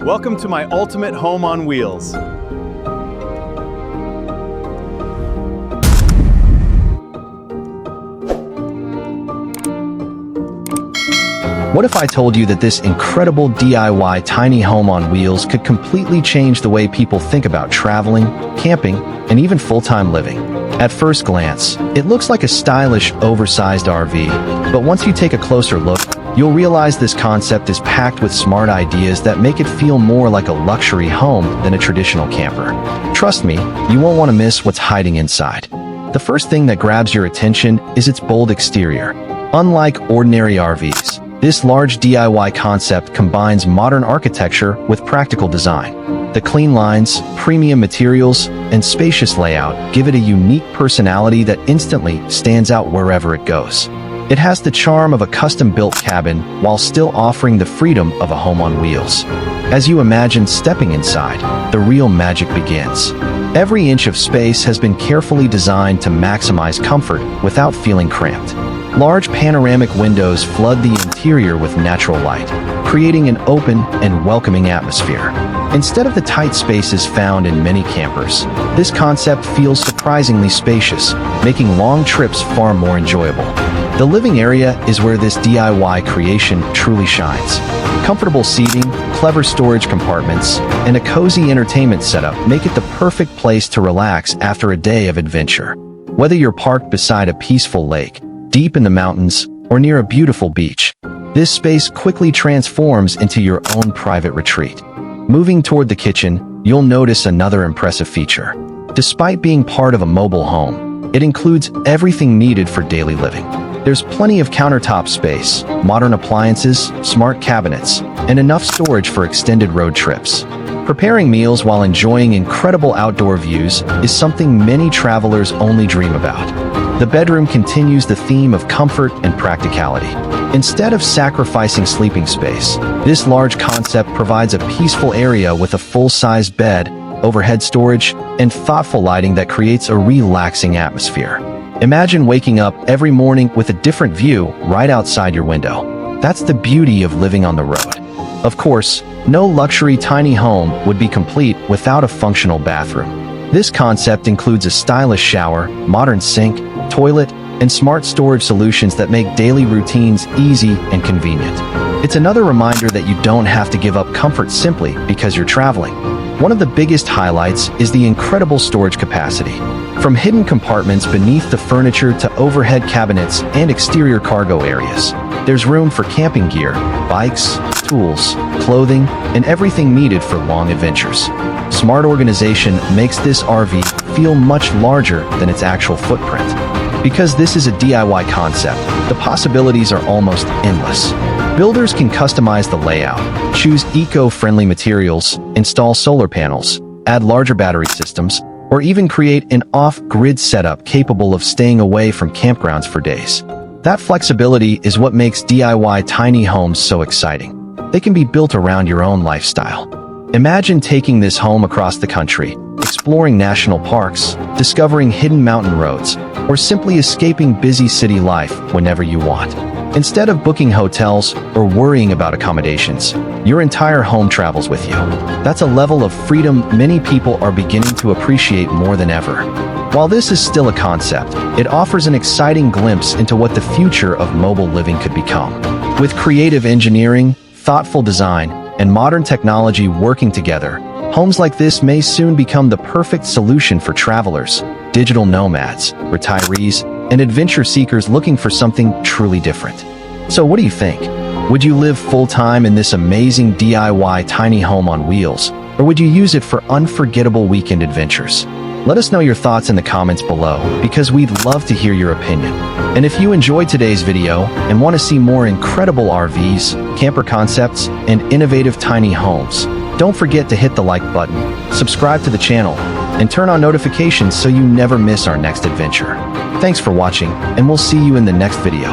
Welcome to my ultimate home on wheels. What if I told you that this incredible DIY tiny home on wheels could completely change the way people think about traveling, camping, and even full-time living? At first glance, it looks like a stylish, oversized RV, but once you take a closer look, you'll realize this concept is packed with smart ideas that make it feel more like a luxury home than a traditional camper. Trust me, you won't want to miss what's hiding inside. The first thing that grabs your attention is its bold exterior. Unlike ordinary RVs, this large DIY concept combines modern architecture with practical design. The clean lines, premium materials, and spacious layout give it a unique personality that instantly stands out wherever it goes. It has the charm of a custom-built cabin while still offering the freedom of a home on wheels. As you imagine stepping inside, the real magic begins. Every inch of space has been carefully designed to maximize comfort without feeling cramped. Large panoramic windows flood the interior with natural light, creating an open and welcoming atmosphere. Instead of the tight spaces found in many campers, this concept feels surprisingly spacious, making long trips far more enjoyable. The living area is where this DIY creation truly shines. Comfortable seating, clever storage compartments, and a cozy entertainment setup make it the perfect place to relax after a day of adventure. Whether you're parked beside a peaceful lake, deep in the mountains, or near a beautiful beach, this space quickly transforms into your own private retreat. Moving toward the kitchen, you'll notice another impressive feature. Despite being part of a mobile home, it includes everything needed for daily living. There's plenty of countertop space, modern appliances, smart cabinets, and enough storage for extended road trips. Preparing meals while enjoying incredible outdoor views is something many travelers only dream about. The bedroom continues the theme of comfort and practicality. Instead of sacrificing sleeping space, this large concept provides a peaceful area with a full-size bed, overhead storage, and thoughtful lighting that creates a relaxing atmosphere. Imagine waking up every morning with a different view right outside your window. That's the beauty of living on the road. Of course, no luxury tiny home would be complete without a functional bathroom. This concept includes a stylish shower, modern sink, toilet, and smart storage solutions that make daily routines easy and convenient. It's another reminder that you don't have to give up comfort simply because you're traveling. One of the biggest highlights is the incredible storage capacity. From hidden compartments beneath the furniture to overhead cabinets and exterior cargo areas, there's room for camping gear, bikes, tools, clothing, and everything needed for long adventures. Smart organization makes this RV feel much larger than its actual footprint. Because this is a DIY concept, the possibilities are almost endless. Builders can customize the layout, choose eco-friendly materials, install solar panels, add larger battery systems, or even create an off-grid setup capable of staying away from campgrounds for days. That flexibility is what makes DIY tiny homes so exciting. They can be built around your own lifestyle. Imagine taking this home across the country, exploring national parks, discovering hidden mountain roads, or simply escaping busy city life whenever you want. Instead of booking hotels or worrying about accommodations, your entire home travels with you. That's a level of freedom many people are beginning to appreciate more than ever. While this is still a concept, it offers an exciting glimpse into what the future of mobile living could become. With creative engineering, thoughtful design, and modern technology working together, homes like this may soon become the perfect solution for travelers, digital nomads, retirees, and adventure seekers looking for something truly different. So what do you think? Would you live full-time in this amazing DIY tiny home on wheels, or would you use it for unforgettable weekend adventures? Let us know your thoughts in the comments below, because we'd love to hear your opinion. And if you enjoyed today's video and want to see more incredible RVs, camper concepts, and innovative tiny homes, don't forget to hit the like button, subscribe to the channel, and turn on notifications so you never miss our next adventure. Thanks for watching, and we'll see you in the next video.